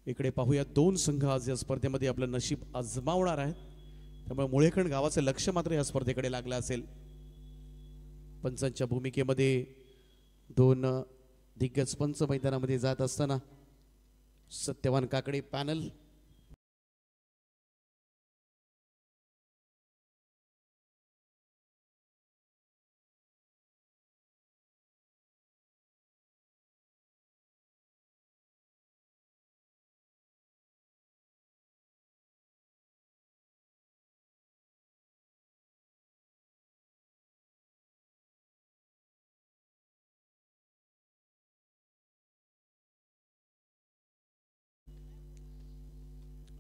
इकडे पाहूया दोन संघ आज या स्पर्धेमध्ये आपलं नशीब आजमावणार आहेत. त्यामुळे मुळेखंड गावाचं लक्ष मात्र या स्पर्धेकडे लागलं असेल. पंचांच्या भूमिकेमध्ये दोन दिग्गज पंच मैदानामध्ये जात असताना सत्यवान काकडे पॅनल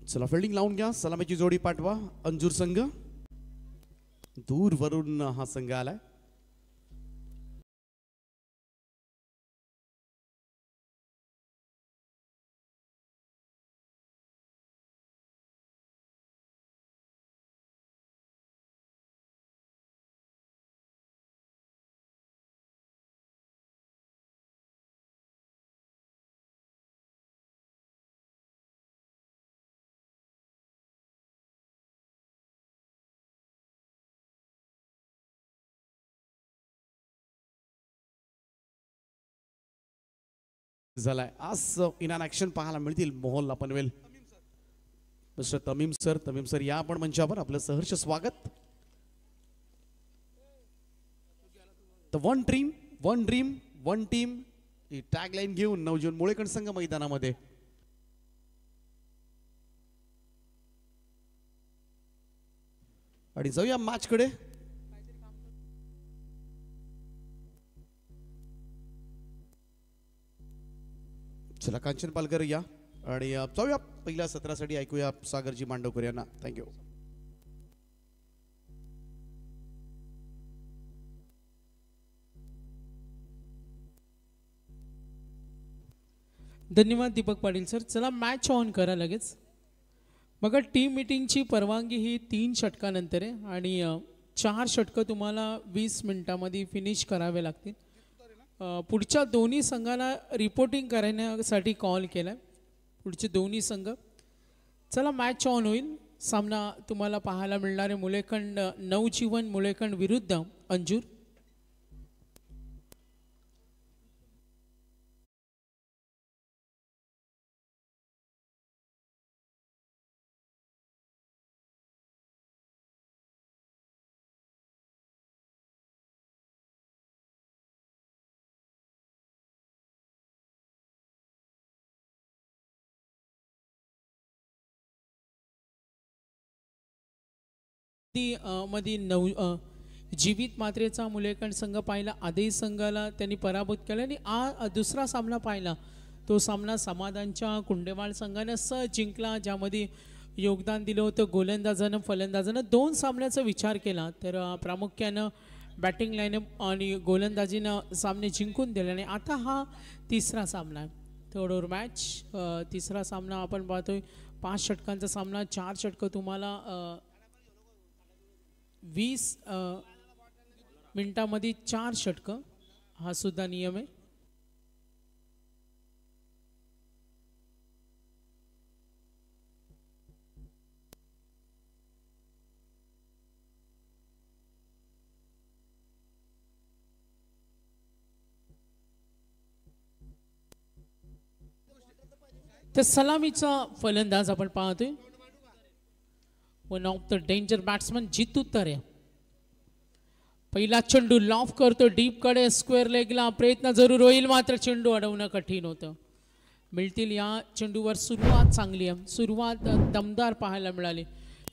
चला फिल्डिंग लावून घ्या. सलामीची जोडी पाठवा. अंजूर संघ दूरवरून हा संघ आलाय. झालाय. आज इन अन ऍक्शन पाहायला मिळतील मोहोलला पनवेल. मिस्टर तमीम सर या आपण मंचावर आपलं सहर्ष स्वागत. The one dream one team he tag line घेऊन नवजीवन मुळेखंड संघ मैदानामध्ये. आणि जाऊया मॅच कडे. चला कांचन पालकर या आणि जाऊया पहिल्या सत्रासाठी. ऐकूया सागरजी मांडवकर यांना. थँक्यू. धन्यवाद दीपक पाटील सर. चला मॅच ऑन करा लगेच. बघा टीम मीटिंगची परवानगी ही 3 षटकानंतर आहे आणि 4 षटकं तुम्हाला 20 मिनिटांमध्ये फिनिश करावे लागतील. पुढच्या दोन्ही संघाला रिपोर्टिंग करण्यासाठी कॉल केला आहे. पुढचे दोन्ही संघ. चला मॅच ऑन होईल. सामना तुम्हाला पाहायला मिळणार आहे मुळेखंड नवजीवन मुळेखंड विरुद्ध अंजूर. मध्ये जीवित मात्रेचा मुळेखंड संघ पाहिला. आदेश संघाला त्यांनी पराभूत केला आणि दुसरा सामना पाहिला तो सामना समाधानच्या कुंडेवाळ संघाने सहज जिंकला, ज्यामध्ये योगदान दिलं होतं गोलंदाजानं फलंदाजानं. 2 सामन्याचा विचार केला तर प्रामुख्यानं बॅटिंग लाईनअप आणि गोलंदाजीनं सामने जिंकून दिले. आणि आता हा तिसरा सामना आहे. Third over match. तिसरा सामना आपण पाहतोय 5 षटकांचा सामना. 4 षटकं तुम्हाला 20 मिनिटांमध्ये 4 षटकं हा सुद्धा नियम आहे. तर सलामीचा फलंदाज आपण पाहतोय. One of the danger batsman Jitu Tare. पहिला चेंडू लॉफ करतो डीप कडे स्क्वेअर लेगला. प्रयत्न जरूर होईल मात्र चेंडू अडवणं कठीण होतं. मिळतील या चेंडूवर. सुरुवात चांगली आहे. सुरुवात दमदार पाहायला मिळाली.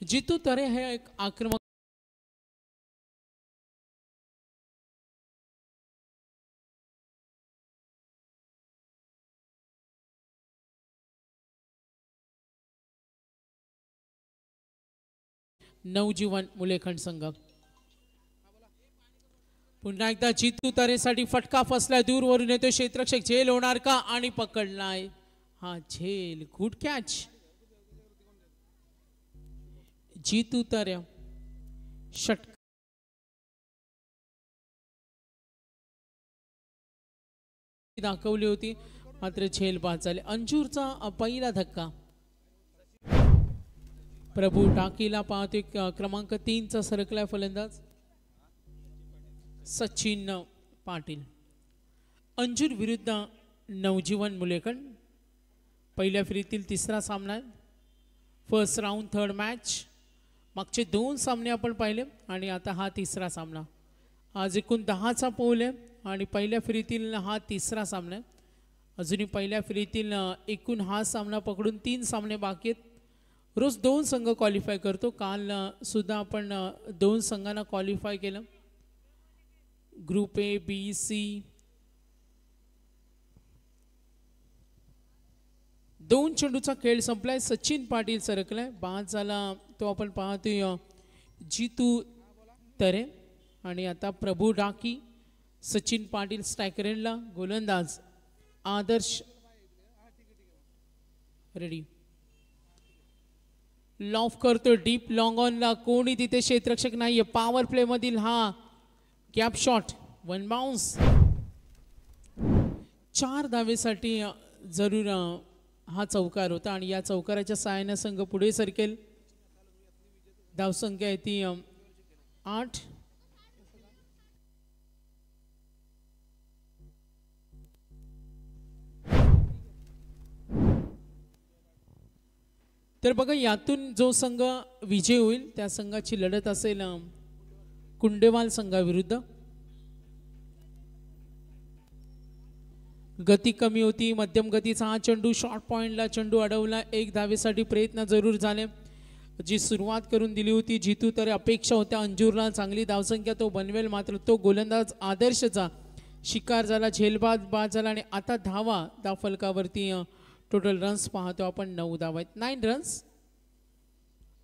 जितू तरे हे एक आक्रमक नवजीवन मुळेखंड संघ. पुन्हा एकदा जितू तरेसाठी फटका फसलाय. दूरवरून येतो क्षेत्ररक्षक. झेल होणार का? आणि पकडलाय हा झेल. Good catch. जितू तरे षटक दाखवली होती. मात्र झेल बाद झाले. अंजूरचा पहिला धक्का. प्रभू टाकीला पाहतोय क्रमांक 3 चा सरकलाय फलंदाज सचिन पाटील. अंजूर विरुद्ध नवजीवन मुलेकण. पहिल्या फेरीतील तिसरा सामना आहे. First round third match. मागचे 2 सामने आपण पाहिले आणि आता हा तिसरा सामना. आज एकूण 10चा पोल आहे आणि पहिल्या फेरीतील हा तिसरा सामना आहे. अजूनही पहिल्या फेरीतील एकूण हा सामना पकडून 3 सामने बाकी आहेत. रोज 2 संघ क्वालिफाय करतो. काल सुद्धा आपण 2 संघांना क्वालिफाय केलं. ग्रुप ए बी सी 2 चेंडूचा खेळ संपलाय. सचिन पाटील सरकलाय. बाद झाला तो आपण पाहतोय जितू तरे. आणि आता प्रभू डाकी सचिन पाटील स्ट्रायकरला. गोलंदाज आदर्श रेडी. लॉफ करतो डीप लॉंग ऑनला. कोणी तिथे क्षेत्ररक्षक नाहीये. पॉवर प्ले मधील हा गॅप शॉट. 1 बाउन्स. 4 धावेसाठी जरूर हा चौकार होता आणि या चौकाराच्या सहाय्याने संघ पुढे सरकेल. धावसंख्या आहे ती 8. तर बघा यातून जो संघ विजय होईल त्या संघाची लढत असेल कुंडेवाल संघाविरुद्ध. गती कमी होती. मध्यम गतीचा हा चेंडू शॉर्ट पॉइंटला चेंडू अडवला. 1 धावेसाठी प्रयत्न जरूर झाले. जी सुरुवात करून दिली होती जितू तर अपेक्षा होत्या अंजूरला चांगली धावसंख्या तो बनवेल. मात्र तो गोलंदाज आदर्शचा शिकार झाला. झेलबाद बाद झाला आणि आता धाव फलकावरती टोटल रन्स पाहतो आपण 9 धावा आहेत. 9 रन्स.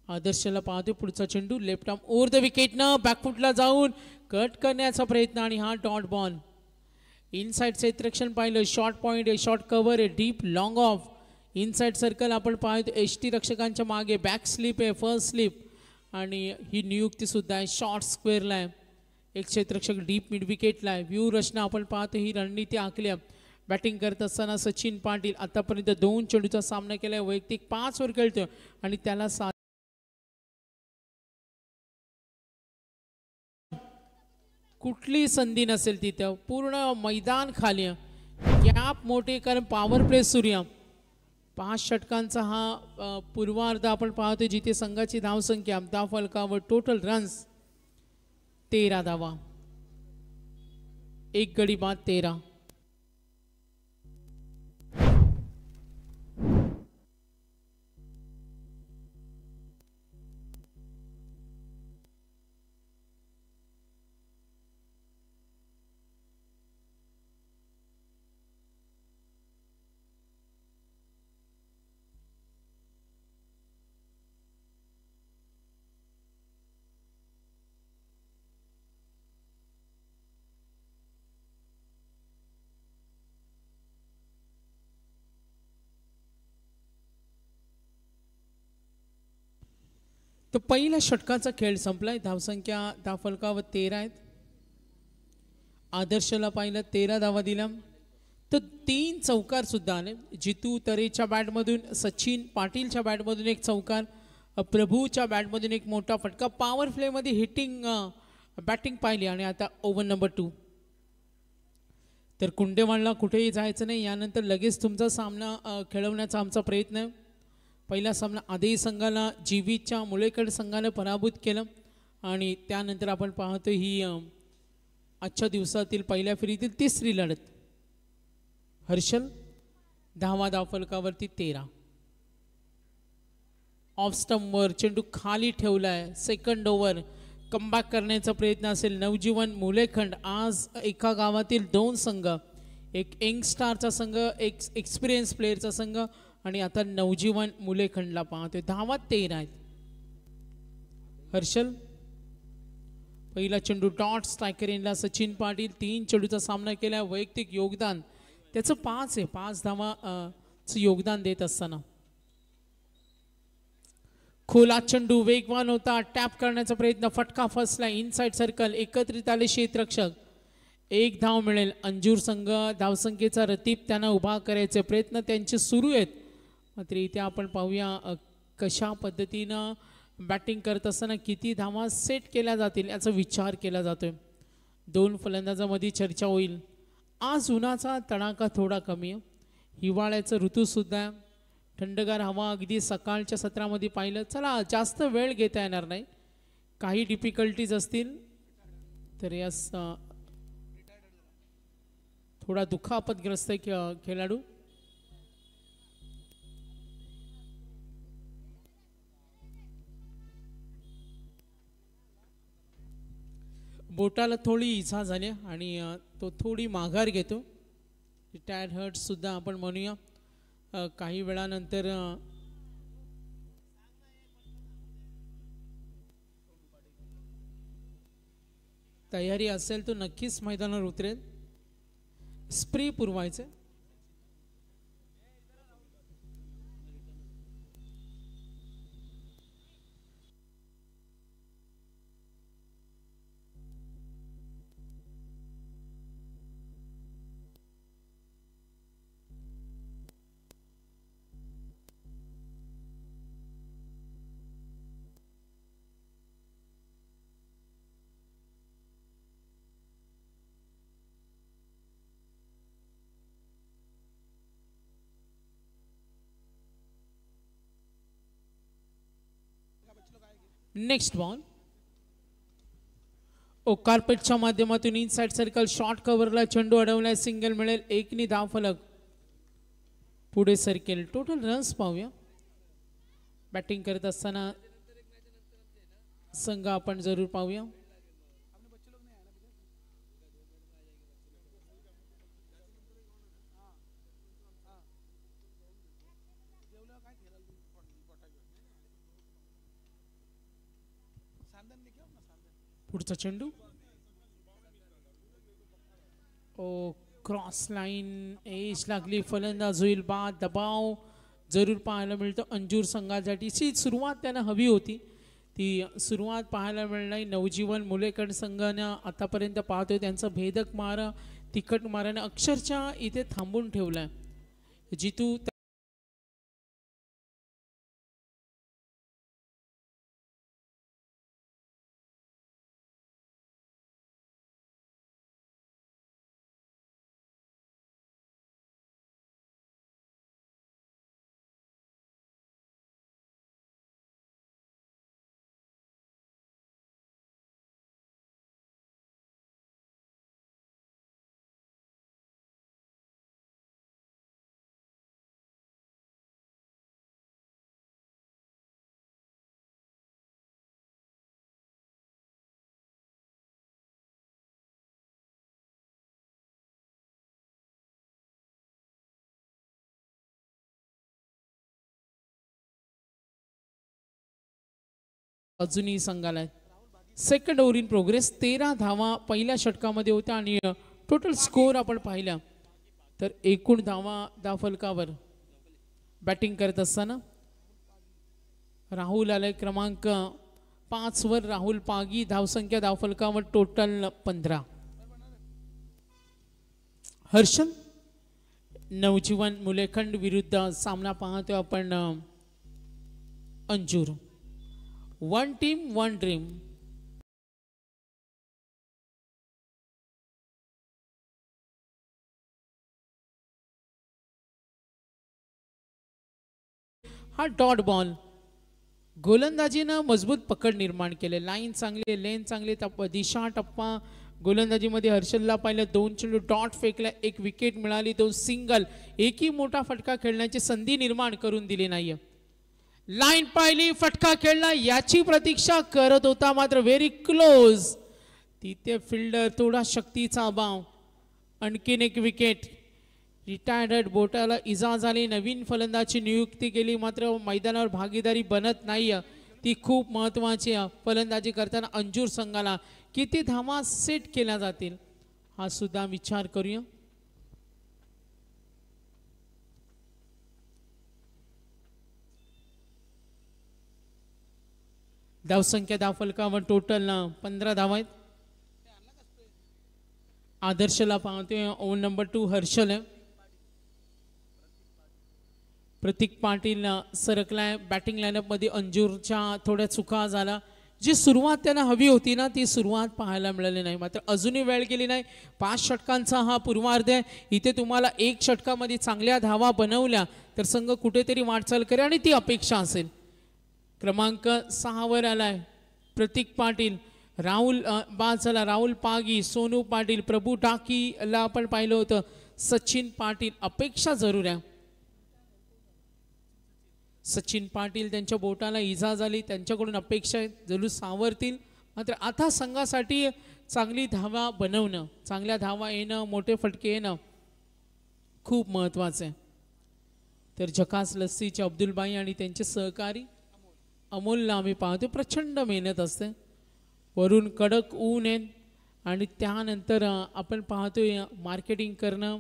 आदर्शला पाहतो पुढचा चेंडू लेफ्ट आर्म ओव्हर द विकेटनं बॅकफुटला जाऊन कट करण्याचा प्रयत्न आणि हा डॉट बॉल. इनसाइड क्षेत्ररक्षण पाहिलं. शॉर्ट पॉइंट आहे. शॉर्ट कव्हर आहे. Deep long of. Inside circle आपण पाहतो. एसटी रक्षकांच्या मागे बॅक स्लिप आहे. फर्स्ट स्लिप आणि ही नियुक्ती सुद्धा आहे. शॉर्ट स्क्वेअरला आहे. एक क्षेत्ररक्षक डीप मिड विकेटला आहे. व्यू रचना आपण पाहतो ही रणनीती आखली. बॅटिंग करत असताना सचिन पाटील आतापर्यंत 2 चेंडूचा सामना केलाय. वैयक्तिक 5 वर खेळतोय आणि त्याला कुठली संधी नसेल तिथं. पूर्ण मैदान खाली. गॅप मोठे कारण पॉवर प्ले सूर्य. 5 षटकांचा हा पूर्वार्ध आपण पाहतोय जिथे संघाची धावसंख्या धावफलकावर टोटल रन्स 13 धावा. 1 गडी बाद 13. तर पहिल्या षटकाचा खेळ संपलाय. धावसंख्या धावफलकावर 13 आहेत. आदर्शला पाहिलं 13 धावा दिल्या. तर 3 चौकार सुद्धा आले. जितू तरेच्या बॅटमधून सचिन पाटीलच्या बॅटमधून एक चौकार. प्रभूच्या बॅटमधून एक मोठा फटका. पॉवर प्लेमध्ये हिटिंग बॅटिंग पाहिली आणि आता ओव्हर नंबर 2. तर कुंडेवालला कुठेही जायचं नाही. यानंतर लगेच तुमचा सामना खेळवण्याचा आमचा प्रयत्न आहे. पहिला सामना आदेही संघाला जीवीच्या मुलेकड संघाने पराभूत केलं आणि त्यानंतर आपण पाहतो ही आजच्या दिवसातील पहिल्या फेरीतील तिसरी लढत. हर्षल 10वा धावफलकावरती 13. ऑफ स्टंपवर चेंडू खाली ठेवलाय. सेकंड ओव्हर कमबॅक करण्याचा प्रयत्न असेल नवजीवन मुलेखंड. आज एका गावातील 2 संघ. एक यंगस्टारचा संघ एक एक्सपिरियन्स प्लेअरचा संघ आणि आता नवजीवन मुलेखंडला पाहतोय. धावा 13 आहेत. हर्षल पहिला चेंडू डॉट स्ट्रायकर इनला. सचिन पाटील 3 चेंडूचा सामना केला. वैयक्तिक योगदान त्याचं 5 आहे. 5 धावाचं योगदान देत असताना खोला चेंडू वेगवान होता. टॅप करण्याचा प्रयत्न. फटका फसला. Inside circle. एकत्रित आले क्षेत्ररक्षक. एक धाव मिळेल. अंजूर संघ धावसंख्येचा रतीप त्यांना उभा करायचे प्रयत्न त्यांचे सुरू आहेत. मात्र इथे आपण पाहूया कशा पद्धतीनं बॅटिंग करत असताना किती धावा सेट केल्या जातील याचा विचार केला जातोय. दोन फलंदाजांमध्ये चर्चा होईल. आज उन्हाचा तडाखा थोडा कमी आहे. हिवाळ्याचं ऋतूसुद्धा थंडगार हवा अगदी सकाळच्या सत्रामध्ये पाहिलं. चला जास्त वेळ घेता येणार नाही. काही डिफिकल्टीज असतील तर यास थोडा दुखापतग्रस्त खेळाडू. बोटाला थोडी इजा झाली आणि तो थोडी माघार घेतो. रिटायर्ड हर्ट सुद्धा आपण म्हणूया. काही वेळानंतर तयारी असेल तो नक्कीच मैदानावर उतरेल. स्प्रे पुरवायचे. नेक्स्ट बॉल कार्पेटच्या माध्यमातून इनसाइड सर्कल शॉर्ट कव्हरला चेंडू अडवलाय. सिंगल मिळेल. एकनी धाव फलक. पुढे सर्कल. टोटल रन्स पाहूया. बॅटिंग करत असताना संघ आपण जरूर पाहूया. पुढचा चेंडू क्रॉस लाईन एज लागली. फलंदाज होईल बाद. दबाव जरूर पाहायला मिळतो अंजूर संघासाठी. सुरुवात त्यांना हवी होती ती सुरुवात पाहायला मिळणार. नवजीवन मुलेकड संघानं आतापर्यंत पाहतोय त्यांचा भेदक मारा तिखट माराने अक्षरशः इथे थांबून ठेवलाय. जितू अजूनही संघाला सेकंड ओव्हर इन प्रोग्रेस. 13 धावा पहिल्या षटकामध्ये होत्या आणि टोटल स्कोर आपण पाहिला तर एकूण धावा धावफलकावर बॅटिंग करत असताना राहुल आलाय क्रमांक 5 वर. राहुल पागी. धावसंख्या धावफलकावर टोटल 15. हर्षल नवजीवन मुलेखंड विरुद्ध सामना पाहतोय आपण Anjur. One team one dream. हा डॉट बॉल. गोलंदाजीनं मजबूत पकड निर्माण केले. लाईन चांगली लेन चांगली दिशा टप्पा गोलंदाजीमध्ये हर्षलला पाहिलं. 2 चेंडू डॉट फेकला. 1 विकेट मिळाली. 2 सिंगल. एकही मोठा फटका खेळण्याची संधी निर्माण करून दिली नाहीये. लाईन पाहिली फटका खेळला याची प्रतीक्षा करत होता मात्र व्हेरी क्लोज. तिथे फिल्डर थोडा शक्तीचा अभाव. आणखीन 1 विकेट. रिटायर्ड बोटाला इजा झाली. नवीन फलंदाची नियुक्ती केली मात्र मैदानावर भागीदारी बनत नाही. ती खूप महत्त्वाची. फलंदाजी करताना अंजूर संघाला किती धावा सेट केल्या जातील हा सुद्धा विचार करूया. धावसंख्या धावफलकावर टोटल 15 धावा आहेत. आदर्शला पाहतोय ओन नंबर 2 हर्षल आहे. प्रतीक पाटील सरकलाय. बॅटिंग लाईनअप मध्ये अंजूरच्या थोड्या चुका झाला. जी सुरुवात त्यांना हवी होती ना ती सुरुवात पाहायला मिळाली नाही. मात्र अजूनही वेळ गेली नाही. 5 षटकांचा हा पूर्वार्ध आहे. इथे तुम्हाला 1 षटकामध्ये चांगल्या धावा बनवल्या तर संघ कुठेतरी वाटचाल करेल आणि ती अपेक्षा असेल. क्रमांक 6 वर आलाय प्रतीक पाटील. राहुल बाद झाला. राहुल पागी, सोनू पाटील, प्रभू टाकीला आपण पाहिलं होतं. सचिन पाटील. अपेक्षा जरूर आहे. सचिन पाटील त्यांच्या बोटाला इजा झाली. त्यांच्याकडून अपेक्षा आहेत जरूर सावरतील. मात्र आता संघासाठी चांगली धावा बनवणं, चांगल्या धावा येणं, मोठे फटके येणं खूप महत्त्वाचं आहे. तर झकास लस्सीचे अब्दुलबाई आणि त्यांचे सहकारी अमोलला आम्ही पाहतो. प्रचंड मेहनत असते. वरून कडक ऊन आहे आणि त्यानंतर आपण पाहतोय मार्केटिंग करणं,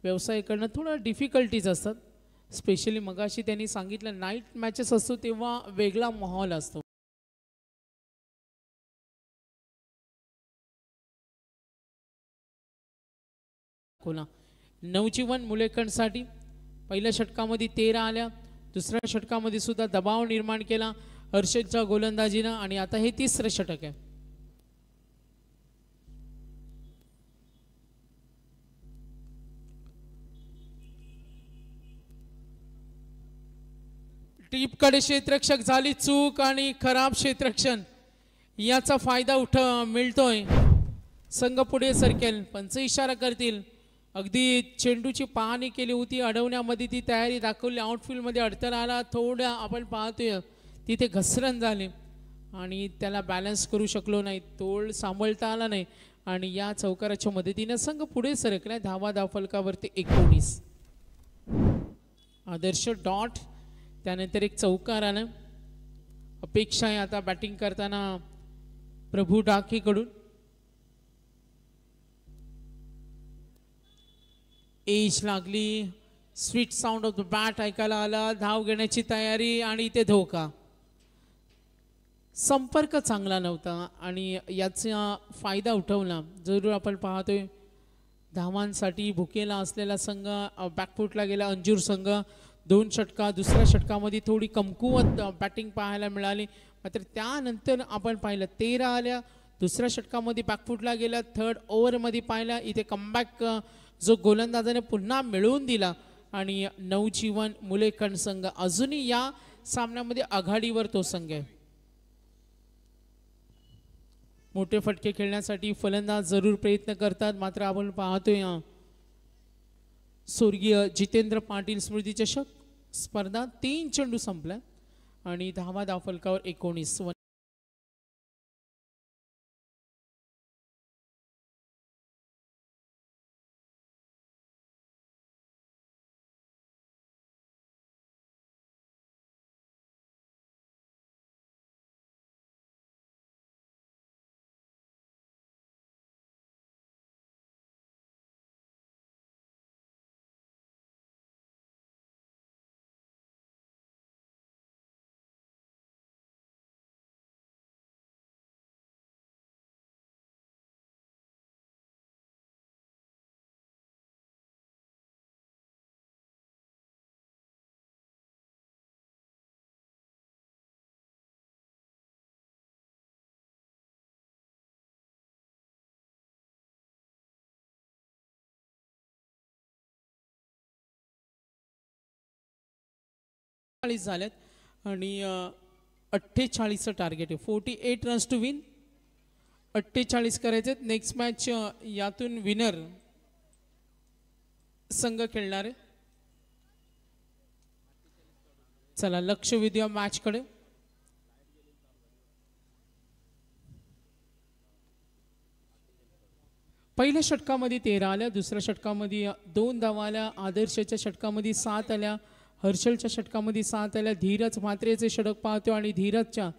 व्यवसाय करणं थोडं डिफिकल्टीज असतात. स्पेशली मगाशी त्यांनी सांगितलं नाईट मॅचेस असतो तेव्हा वेगळा माहोल असतो. कोणा नवजीवन मुलेकणसाठी पहिल्या षटकामध्ये 13 आल्या. दुसऱ्या षटकामध्ये सुद्धा दबाव निर्माण केला हर्षदच्या गोलंदाजीनं आणि आता हे 3रं षटक आहे. टीपकडे क्षेत्ररक्षक झाली चूक आणि खराब क्षेत्ररक्षण याचा फायदा मिळतोय. संघ पुढे सरकेल. पंच इशारा करतील. अगदी चेंडूची पाहणी केली होती. अडवण्यामध्ये ती तयारी दाखवली. आउटफील्डमध्ये अडथळा आला. थोड्या आपण पाहतोय तिथे घसरण झाली आणि त्याला बॅलन्स करू शकलो नाही. तोल सांभाळता आला नाही आणि या चौकाराच्या मदतीने संघ पुढे सरकलाय. धावा धावफलकावरती 19. आदर्श डॉट. त्यानंतर एक चौकार आला. अपेक्षा आहे आता बॅटिंग करताना प्रभू डाकीकडून. एज लागली. Sweet sound of the bat ऐकायला आला. धाव घेण्याची तयारी आणि इथे धोका. संपर्क चांगला नव्हता आणि याचा फायदा उठवला. जरूर आपण पाहतोय धावांसाठी भुकेला असलेला संघ बॅकफुटला गेला. अंजूर संघ 2 षटका. दुसऱ्या षटकामध्ये थोडी कमकुवत बॅटिंग पाहायला मिळाली. मात्र त्यानंतर आपण पाहिलं 13 आल्या. दुसऱ्या षटकामध्ये बॅकफुटला गेला. 3rd ओव्हरमध्ये पाहिला इथे कमबॅक जो गोलंदाजाने पुन्हा मिळवून दिला आणि नवजीवन मुलेकण संघ अजूनही या सामन्यामध्ये आघाडीवर तो संघ आहे. मोठे फटके खेळण्यासाठी फलंदाज जरूर प्रयत्न करतात. मात्र आपण पाहतोय स्वर्गीय जितेंद्र पाटील स्मृती चषक स्पर्धा 3 चेंडू संपल्या आणि धावा धावफलकावर 19. झाल्यात आणि 48चं टार्गेट आहे. 48 रन्स टू विन. 48 करायचे. नेक्स्ट मॅच यातून विनर संघ खेळणार आहे. चला लक्ष वेधूया मॅच कडे. पहिल्या षटकामध्ये 13 आल्या. दुसऱ्या षटकामध्ये 2 धावा आल्या. आदर्शच्या षटकामध्ये 7 आल्या. हर्षलच्या षटकामध्ये 7 आल्या. धीरज म्हात्रेचे षटक पाहतो आणि धीरजच्या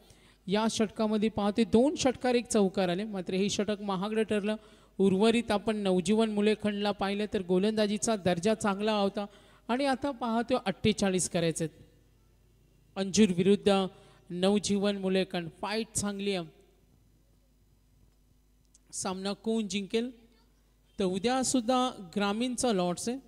या षटकामध्ये पाहते 2 षटकार 1 चौकार आले. मात्र हे षटक महागडं ठरलं. उर्वरित आपण नवजीवन मुलेखंडला पाहिलं तर गोलंदाजीचा दर्जा चांगला होता आणि आता पाहतो 48 करायचे. अंजूर विरुद्ध नवजीवन मुलेखंड फाईट चांगली आहे. सामना कोण जिंकेल तर उद्या सुद्धा ग्रामीणचा लॉट्स आहे.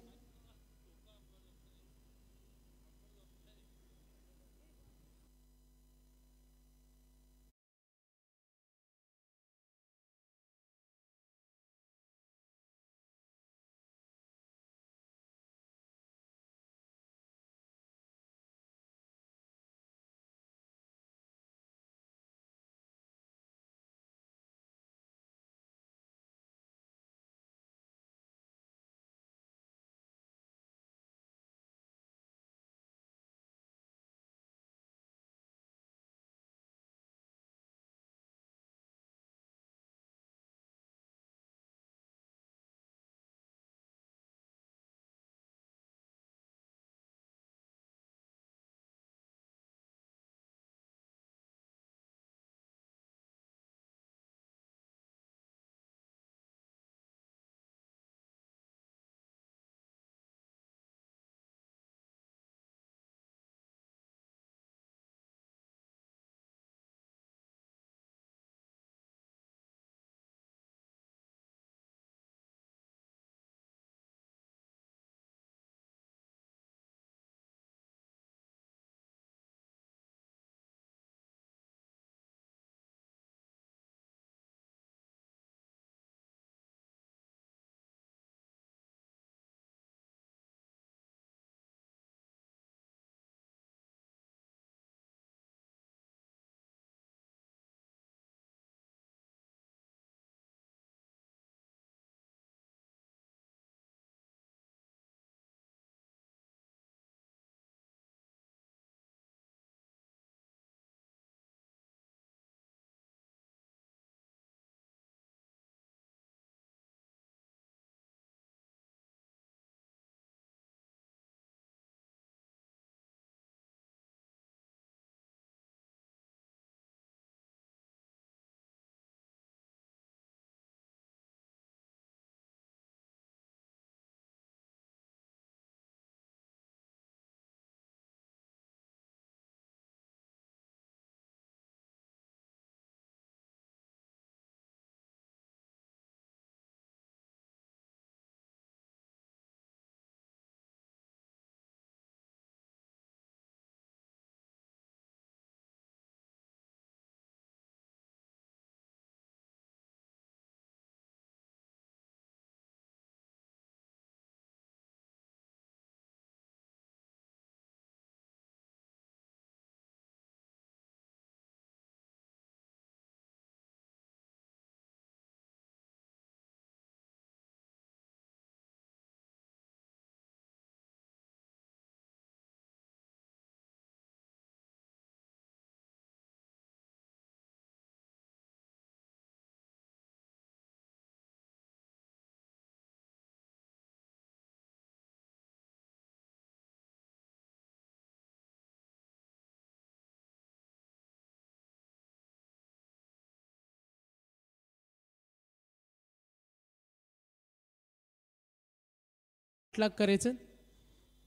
लाख करायचं.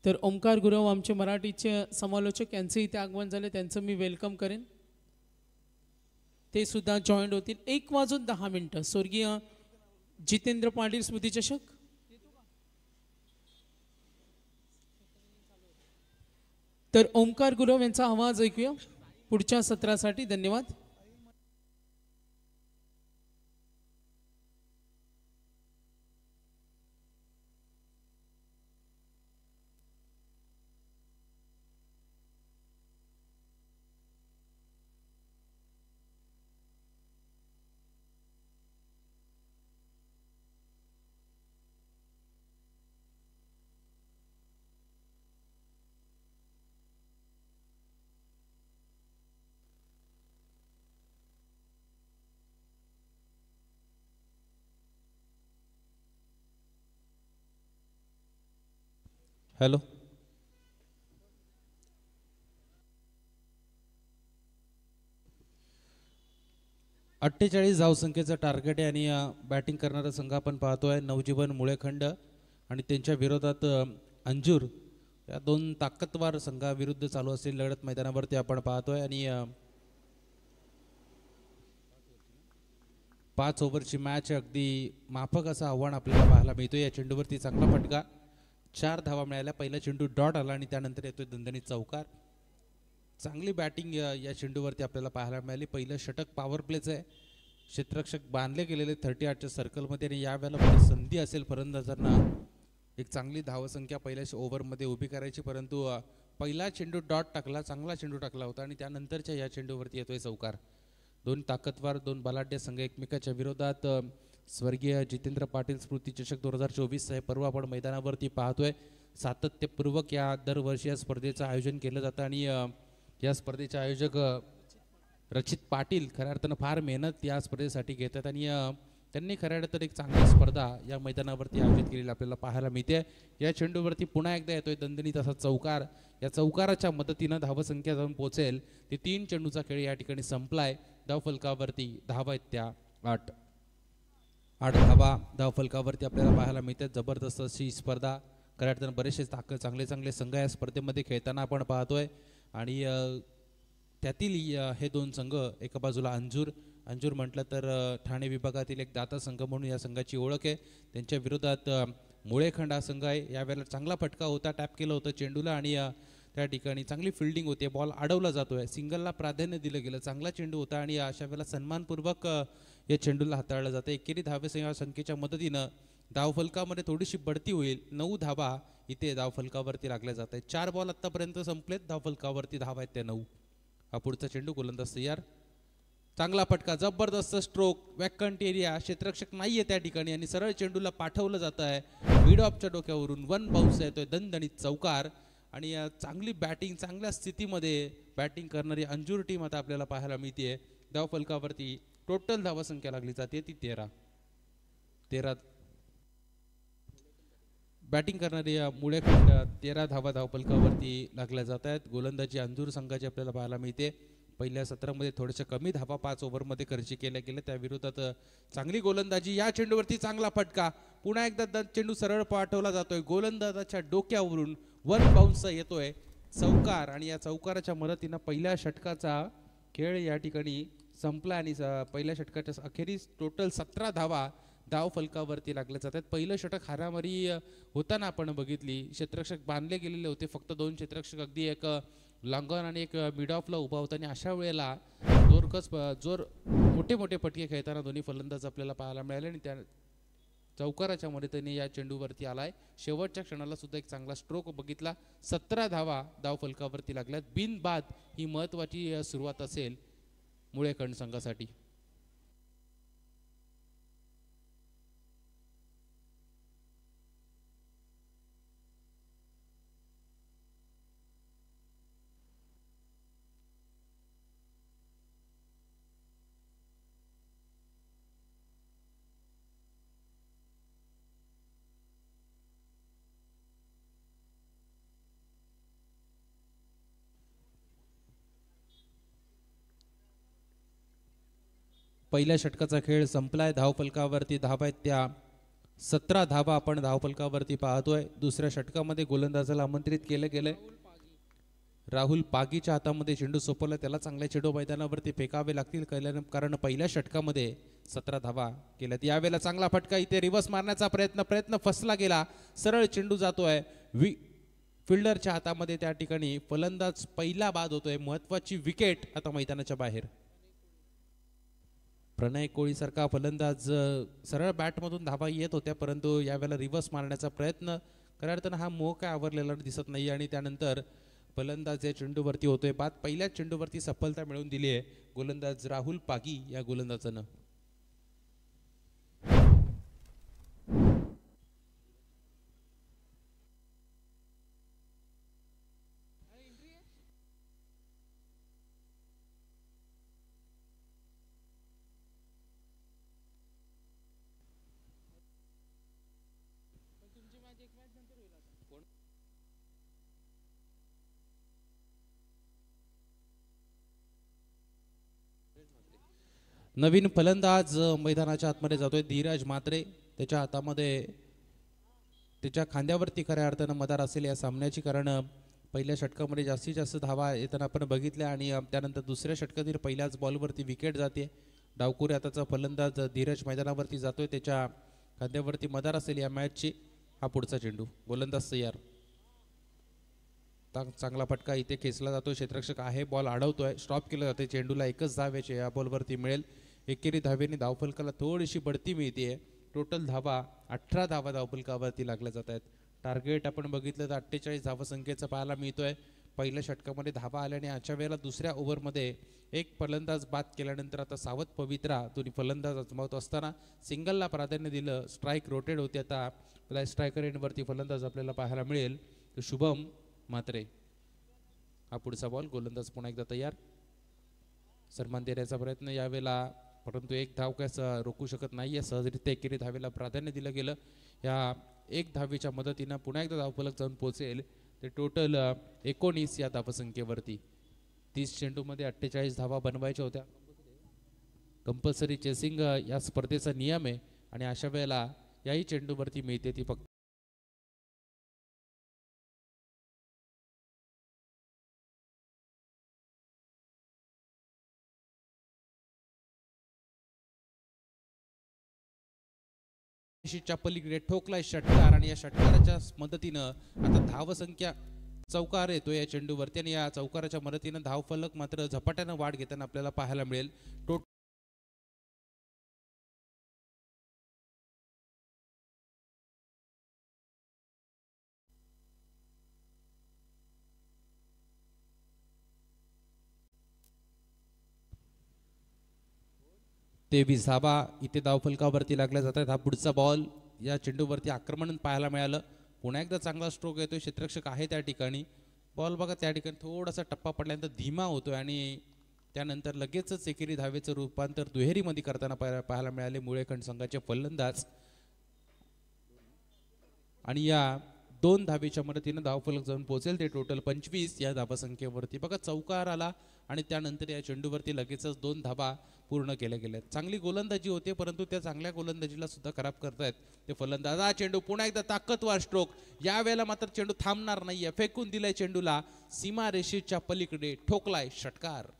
तर ओमकार गुरव आमचे मराठीचे समालोचक यांचे इथे आगमन झाले, त्यांचं मी वेलकम करेन. ते सुद्धा जॉईंट होतील. 1:10 स्वर्गीय जितेंद्र पाटील स्मृती चषक. तर ओमकार गुरव यांचा आवाज ऐकूया पुढच्या सत्रासाठी. धन्यवाद. हॅलो. अठ्ठेचाळीस धावसंख्येचं टार्गेट आहे आणि बॅटिंग करणारा संघ आपण पाहतोय नवजीवन मुळेखंड आणि त्यांच्या विरोधात अंजूर या दोन ताकदवार संघाविरुद्ध चालू असलेली लढत मैदानावरती आपण पाहतोय. आणि 5 ओव्हरची मॅच अगदी माफक असं आव्हान आपल्याला पाहायला मिळतोय. या चेंडूवरती चांगला फटका, 4 धावा मिळाल्या. पहिला चेंडू डॉट आला आणि त्यानंतर येतोय दणदणीत चौकार. चांगली बॅटिंग या चेंडूवरती आपल्याला पाहायला मिळाली. पहिलं षटक पॉवर प्लेचं आहे. क्षेत्ररक्षक बांधले गेलेले 38च्या सर्कलमध्ये आणि यावेळेला संधी असेल फलंदाजांना एक चांगली धावसंख्या पहिल्या ओव्हरमध्ये उभी करायची, परंतु पहिला चेंडू डॉट टाकला, चांगला चेंडू टाकला होता आणि त्यानंतरच्या या चेंडूवरती येतोय चौकार. दोन ताकदवार, दोन बलाढ्य संघ एकमेकाच्या विरोधात. स्वर्गीय जितेंद्र पाटील स्मृती चषक 2024 हे पर्व आपण मैदानावरती पाहतोय. सातत्यपूर्वक या दरवर्षी या स्पर्धेचं आयोजन केलं जातं आणि या स्पर्धेचे आयोजक रचित पाटील खऱ्या अर्थानं फार मेहनत या स्पर्धेसाठी घेतात आणि त्यांनी खऱ्या अर्थानं एक चांगली स्पर्धा या मैदानावरती आयोजित केलेली आपल्याला पाहायला मिळते. या चेंडूवरती पुन्हा एकदा येतोय दणदणीत असा चौकार. या चौकाराच्या मदतीनं धावसंख्या जाऊन पोहोचेल. ते 3 चेंडूचा खेळ या ठिकाणी संपलाय. धावफलकावरती धावा आहेत त्या 8 धावा धावफलकावरती आपल्याला पाहायला मिळतात. जबरदस्त अशी स्पर्धा, खऱ्या अर्थानं बरेचसे चांगले चांगले संघ या स्पर्धेमध्ये खेळताना आपण पाहतोय आणि त्यातील हे 2 संघ, एका बाजूला अंजूर म्हटलं तर ठाणे विभागातील एक दाता संघ म्हणून या संघाची ओळख आहे. त्यांच्या विरोधात मुळेखंड हा संघ आहे. यावेळेला चांगला फटका होता, टॅप केलं होतं चेंडूला आणि त्या ठिकाणी चांगली फिल्डिंग होते. बॉल अडवला जातोय, सिंगलला प्राधान्य दिलं गेलं, चांगला चेंडू होता आणि अशा वेळेला सन्मानपूर्वक या चेंडूला हाताळलं जातं. एकेरी धावे संख्येच्या मदतीनं धावफलकामध्ये थोडीशी बढती होईल. 9 धावा इथे धावफलकावरती लागल्या जात आहेत. 4 बॉल आत्तापर्यंत संपलेत, धावफलकावरती धावा आहेत त्या 9. हा पुढचा चेंडू गोलंदाज तयार, चांगला फटका, जबरदस्त स्ट्रोक, वॅकंट एरिया, क्षेत्ररक्षक नाहीये त्या ठिकाणी आणि सरळ चेंडूला पाठवलं जात आहे. मिड ऑफच्या डोक्यावरून 1 बाउन्स येतोय, दणदणीत चौकार आणि चांगली बॅटिंग, चांगल्या स्थितीमध्ये बॅटिंग करणारी अंजूर टीम आता आपल्याला पाहायला मिळते. धावफलकावरती टोटल धावा संख्या लागली जाते ती 13 बॅटिंग करणारी मुळेखंड 13 धावा धावफलकावरती लागल्या जात आहेत. गोलंदाजी अंजूर संघाची आपल्याला पाहायला मिळते. पहिल्या सत्रामध्ये थोड्याशा कमी धावा 5 ओव्हरमध्ये खर्ची केल्या गेल्या, त्या विरोधात चांगली गोलंदाजी. या चेंडूवरती चांगला फटका, पुन्हा एकदा चेंडू सरळ पाठवला जातोय, गोलंदाजाच्या डोक्यावरून 1 बाउन्स येतोय, चौकार आणि या चौकाराच्या मदतीनं पहिल्या षटकाचा खेळ या ठिकाणी संपला आणि पहिल्या षटकाच्या अखेरीस टोटल 17 धावा धावफलकावरती लागल्या जातात. पहिलं षटक हारामारी होताना आपण बघितली, क्षेत्ररक्षक बांधले गेलेले होते, फक्त 2 क्षेत्ररक्षक अगदी एक लॉंगॉन आणि एक मिड ऑफला उभा होता आणि अशा वेळेला मोठे मोठे फटके खेळताना दोन्ही फलंदाज आपल्याला पाहायला मिळाले आणि त्या चौकाराच्या मदतीने या चेंडूवरती आलाय. शेवटच्या क्षणाला सुद्धा एक चांगला स्ट्रोक बघितला. 17 धावा धावफलकावरती लागल्यात. बिनबाद ही महत्वाची सुरुवात असेल मुळेखंड संघासाठी. पहिल्या षटकाचा खेळ संपलाय. धावफलकावरती धावा आहेत त्या 17 धावा आपण धावफलकावरती पाहतोय. दुसऱ्या षटकामध्ये गोलंदाजाला आमंत्रित केलं गेलंय. राहुल पागीच्या हातामध्ये चेंडू सोपवला, त्याला चांगल्या चेंडू मैदानावरती फेकावे लागतील, कारण पहिल्या षटकामध्ये 17 धावा केल्यात. यावेळेला चांगला फटका, इथे रिव्हर्स मारण्याचा प्रयत्न फसला गेला, सरळ चेंडू जातोय फिल्डरच्या हातामध्ये. त्या ठिकाणी फलंदाज पहिला बाद होतोय. महत्वाची विकेट आता मैदानाच्या बाहेर. प्रणय कोळीसारखा फलंदाज सरळ बॅटमधून धावा येत होत्या, परंतु यावेळेला रिव्हर्स मारण्याचा प्रयत्न खऱ्या अर्थानं हा मोह काय आवरलेला दिसत नाही आणि त्यानंतर फलंदाज या चेंडूवरती होतोय बाद. पहिल्याच चेंडूवरती सफलता मिळवून दिली आहे गोलंदाज राहुल पागी या गोलंदाजानं. नवीन फलंदाज मैदानाच्या आतमध्ये जातोय धीरज म्हात्रे. त्याच्या हातामध्ये त्याच्या खांद्यावरती खऱ्या अर्थानं मदार असेल या सामन्याची, कारण पहिल्या षटकामध्ये जास्तीत जास्त धावा येताना आपण बघितल्या आणि त्यानंतर दुसऱ्या षटकातील पहिल्याच बॉलवरती विकेट जाते. डावकुरी आताचा फलंदाज धीरज मैदानावरती जातोय, त्याच्या खांद्यावरती मदार असेल या मॅचची. हा पुढचा चेंडू, गोलंदाज तयार. चांगला फटका इथे खेचला जातोय, क्षेत्ररक्षक आहे, बॉल अडवतोय, स्टॉप केलं जाते. चेंडूला एकच धाव या बॉलवरती मिळेल. एकेरी धावेने धावफलकाला थोडीशी बढती मिळते. टोटल धावा 18 धावा धावफलकावरती लागल्या जात आहेत. टार्गेट आपण बघितलं तर 48 धावसंख्येचा पाहायला मिळतोय. पहिल्या षटकामध्ये धावा आल्याने अशा वेळेला दुसऱ्या ओव्हरमध्ये एक फलंदाज बाद केल्यानंतर आता सावध पवित्रा दोन्ही फलंदाज अजमावत असताना सिंगलला प्राधान्य दिलं. स्ट्राईक रोटेट होते. आता स्ट्रायकर एंडवरती फलंदाज आपल्याला पाहायला मिळेल शुभम म्हात्रे. हा पुढचा बॉल, गोलंदाज पुन्हा एकदा तयार. सन्मान देण्याचा प्रयत्न यावेळेला, परंतु एक धाव काय रोखू शकत नाहीये. सहजरित्या एकेरी धावेला प्राधान्य दिलं गेलं. या एक धावेच्या मदतीनं पुन्हा एकदा धावफलक जाऊन पोहोचेल. ते टोटल 19 या धावसंख्येवरती. 30 चेंडूमध्ये 48 धावा बनवायच्या होत्या. कंपल्सरी चेसिंग या स्पर्धेचा नियम आहे आणि अशा वेळेला याही चेंडूवरती मिळते ती फक्त च्या पलीकडे ठोकलाय षटकार आणि या षटकाराच्या मदतीनं आता धावसंख्या चौकार येतो या चेंडूवरती आणि या चौकाराच्या मदतीनं धावफलक मात्र झपाट्यानं वाढ घेताना आपल्याला पाहायला मिळेल. तेवीस धावा इथे धावफलकावरती लागल्या जातात. हा पुढचा बॉल, या चेंडूवरती आक्रमण पाहायला मिळालं. पुन्हा एकदा चांगला स्ट्रोक येतोय. क्षेत्ररक्षक आहे त्या ठिकाणी. बॉल बघा त्या ठिकाणी थोडासा टप्पा पडल्यानंतर धीमा होतोय आणि त्यानंतर लगेचच एकेरी धावेचं रूपांतर दुहेरीमध्ये करताना पाहायला मिळाले मुळेखंड संघाचे फलंदाज. आणि या 2 धावेच्या मदतीनं धावफलक जाऊन पोहोचेल. ते टोटल 25 या धावसंख्येवरती. बघा चौकार आला आणि त्यानंतर या चेंडूवरती लगेचच 2 धावा पूर्ण केल्या गेल्या. चांगली गोलंदाजी होते, परंतु त्या चांगल्या गोलंदाजीला सुद्धा खराब करतायत ते फलंदाज. हा चेंडू पुन्हा एकदा ताकदवार स्ट्रोक. यावेळेला मात्र चेंडू थांबणार नाहीये. फेकून दिलाय चेंडूला सीमा रेषेच्या पलीकडे, ठोकलाय षटकार.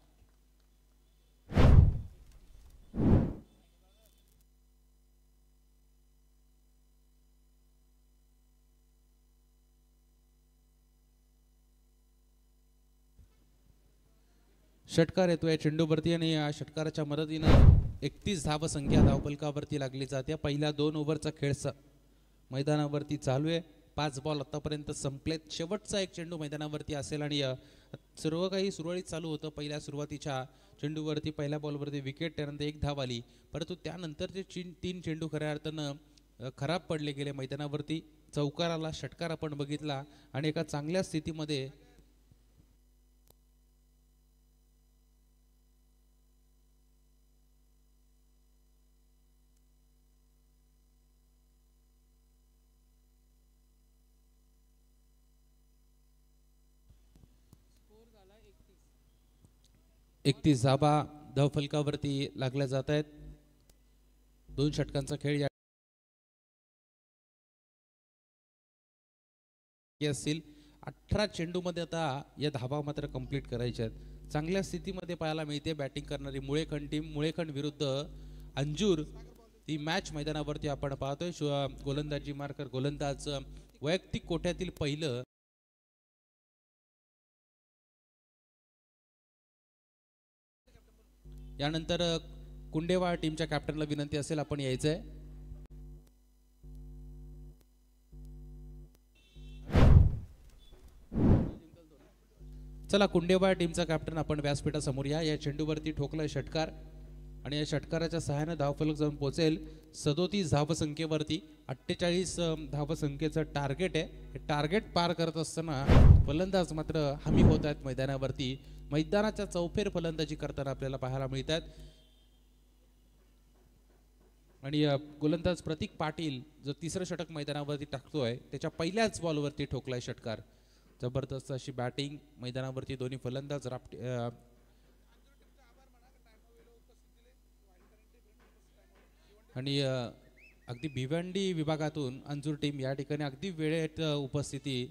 षटकार येतो या चेंडूवरती आणि या षटकाराच्या मदतीनं 31 धावसंख्या धावफलकावरती लागली जाते. पहिल्या 2 ओव्हरचा खेळ मैदानावरती चालू आहे. 5 बॉल आतापर्यंत संपलेत. शेवटचा एक चेंडू मैदानावरती असेल आणि सर्व काही सुरळीत चालू होतं. पहिल्या सुरुवातीच्या चेंडूवरती पहिल्या बॉलवरती विकेट, त्यानंतर 1 धाव आली, परंतु त्यानंतरचे 3 चेंडू खऱ्या अर्थानं खराब पडले गेले मैदानावरती. चौकाराला षटकार आपण बघितला आणि एका चांगल्या स्थितीमध्ये एकतीस धावा धावफलकावरती लागल्या जात आहेत. 2 षटकांचा खेळ असतील. 18 चेंडूमध्ये आता या धावा मात्र कंप्लीट करायच्या आहेत. चांगल्या स्थितीमध्ये पाहायला मिळते बॅटिंग करणारी मुळेखंड टीम. मुळेखंड विरुद्ध अंजूर ही मॅच मैदानावरती आपण पाहतोय. गोलंदाजी मार्कर गोलंदाज वैयक्तिक कोट्यातील पहिलं. यानंतर कुंडेवाळ टीमच्या कॅप्टनला विनंती असेल आपण यायचंय. चला कुंडेवाळ टीमचा कॅप्टन आपण व्यासपीठासमोर या. या चेंडूवरती ठोकलाय षटकार आणि या षटकाराच्या सहाय्याने धावफलक जाऊन पोहोचेल 37 धावसंख्येवरती. 48 धावसंख्येचं टार्गेट आहे. हे टार्गेट पार करत असताना फलंदाज मात्र हमी होत आहेत मैदानावरती. मैदानाच्या चौफेर फलंदाजी करताना आपल्याला पाहायला मिळतात. आणि गोलंदाज प्रतीक पाटील जो 3रं षटक मैदानावरती टाकतोय त्याच्या पहिल्याच बॉलवरती ठोकलाय षटकार. जबरदस्त अशी बॅटिंग मैदानावरती दोन्ही फलंदाज आणि अगदी भिवंडी विभागातून अंजूर टीम या ठिकाणी अगदी वेळेत उपस्थिती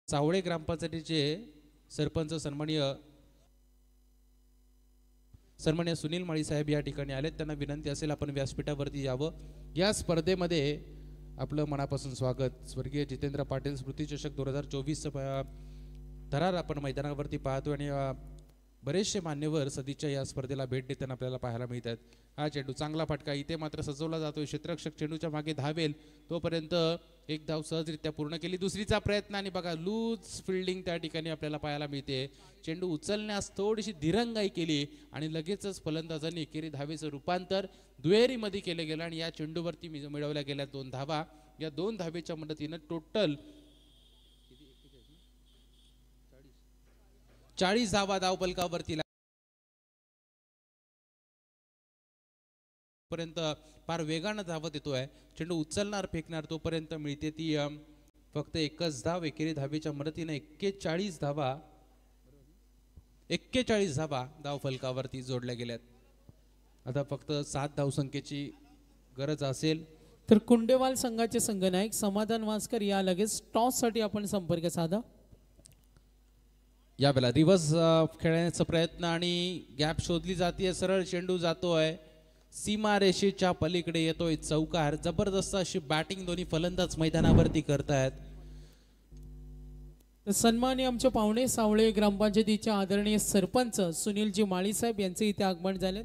सावळे ग्रामपंचायतीचे सरपंच सन्माननीय सुनील माळी साहेब या ठिकाणी आलेत. त्यांना विनंती असेल आपण व्यासपीठावरती यावं. या स्पर्धेमध्ये आपलं मनापासून स्वागत. स्वर्गीय जितेंद्र पाटील स्मृती चषक 2024 थरार आपण मैदानावरती पाहतो आणि बरेचसे मान्यवर सदिच्छा या स्पर्धेला भेट देताना आपल्याला पाहायला मिळतात. हा चेंडू चांगला फटका इथे मात्र सजवला जातोय. क्षेत्ररक्षक चेंडूच्या मागे धावेल तोपर्यंत एक धाव सहजरित्या पूर्ण केली. दुसरीचा प्रयत्न आणि बघा लूज फिल्डिंग त्या ठिकाणी आपल्याला पाहायला मिळते. चेंडू उचलण्यास थोडीशी दिरंगाई केली आणि लगेचच फलंदाजांनी एकेरी धावेचं रूपांतर दुहेरीमध्ये केलं गेलं आणि या चेंडूवरती मिळवल्या गेल्या 2 धावा. या 2 धावेच्या मदतीनं टोटल 40 धावा धावफलकावरती पर्यंत फार वेगानं धावत येतोय. चेंडू उचलणार फेकणार तोपर्यंत मिळते ती फक्त एकच धाव. एकेरी धावेच्या मदतीने 41 धावा धावफलकावरती जोडल्या गेल्यात. आता फक्त 7 धावसंख्येची गरज असेल तर कुंडेवाल संघाचे संघनायक समाधान वासकर या लगेच टॉस साठी आपण संपर्क साधा. यावेळेला रिव्हर्स खेळण्याचा प्रयत्न आणि गॅप शोधली जाते. सरळ चेंडू जातोय सीमा रेषेच्या पलीकडे येतोय चौकार. जबरदस्त अशी बॅटिंग दोन्ही फलंदाज मैदानावरती करतायत. सन्माननीय आमचे पाहुणे सावळे ग्रामपंचायतीचे आदरणीय सरपंच सुनीलजी माळी साहेब यांचे इथे आगमन झाले.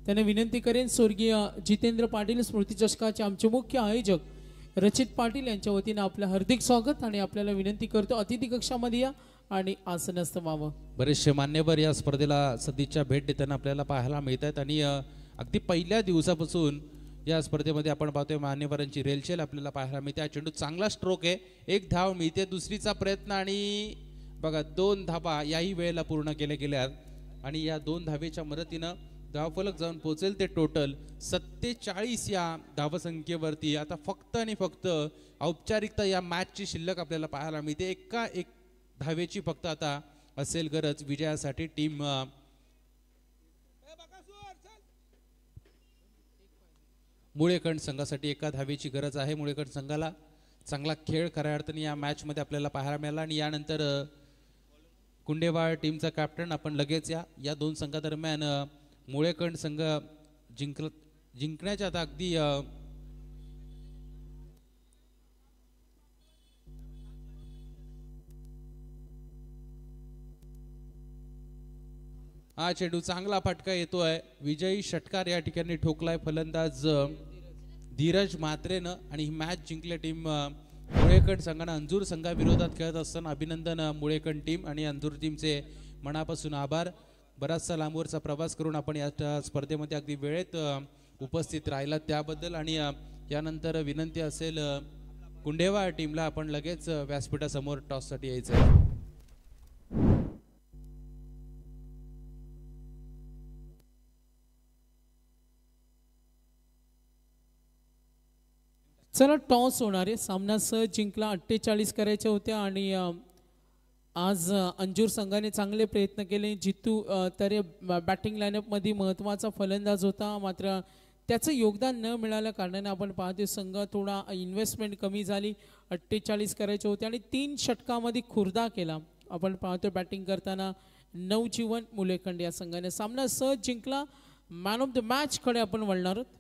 त्यांना विनंती करेन स्वर्गीय जितेंद्र पाटील स्मृती चषकाचे आमचे मुख्य आयोजक रचित पाटील यांच्या वतीने आपलं हार्दिक स्वागत आणि आपल्याला विनंती करतो अतिथी कक्षामध्ये या आणि आसनस्थ व्हावं. बरेचसे मान्यवर या स्पर्धेला सदिच्छा भेट देताना आपल्याला पाहायला मिळतात आणि अगदी पहिल्या दिवसापासून या स्पर्धेमध्ये आपण पाहतोय मान्यवरांची रेलचेल आपल्याला पाहायला मिळते. चेंडू चांगला स्ट्रोक आहे. 1 धाव मिळते. दुसरीचा प्रयत्न आणि बघा 2 धावा याही वेळेला पूर्ण केल्या गेल्यात आणि या 2 धावेच्या मदतीनं धावफलक जाऊन पोहोचेल ते टोटल 47 या धावसंख्येवरती. आता फक्त आणि फक्त औपचारिकता या मॅचची शिल्लक आपल्याला पाहायला मिळते. एक धावेची फक्त आता असेल गरज विजयासाठी. टीम मुळेकंड संघासाठी 1 धावेची गरज आहे. मुळेकंड संघाला चांगला खेळ खऱ्या अर्थाने या मॅच मध्ये आपल्याला पाहायला मिळाला आणि यानंतर कुंडेवाळ टीमचा कॅप्टन आपण लगेच या 2 संघादरम्यान मुळेकंड संघ जिंकण्याच्या आता अगदी हा चेंडू चांगला फटका येतोय. विजयी षटकार या ठिकाणी ठोकलाय फलंदाज धीरज म्हात्रेनं आणि ही मॅच जिंकल्या टीम मुळेकंड संघानं. अंजूर संघाविरोधात खेळत असताना अभिनंदन मुळेकंड टीम आणि अंजूर टीमचे मनापासून आभार. बराचसा लांबवरचा प्रवास करून आपण या स्पर्धेमध्ये अगदी वेळेत उपस्थित राहिला त्याबद्दल आणि यानंतर विनंती असेल कुंडेवाळ टीमला आपण लगेच व्यासपीठासमोर टॉससाठी यायचं आहे. चला टॉस होणार आहे. सामना सहज जिंकला. 48 करायचे होते आणि आज अंजूर संघाने चांगले प्रयत्न केले. जितू तरे बॅटिंग लाईनअपमध्ये महत्त्वाचा फलंदाज होता मात्र त्याचं योगदान न मिळाल्या कारणाने आपण पाहतो संघ थोडा इन्व्हेस्टमेंट कमी झाली. 48 करायचे होते आणि 3 षटकामध्ये खुर्दा केला. आपण पाहतो बॅटिंग करताना नवजीवन मुलेखंड या संघाने सामना सहज जिंकला. मॅन ऑफ द मॅच कडे आपण वळणार आहोत.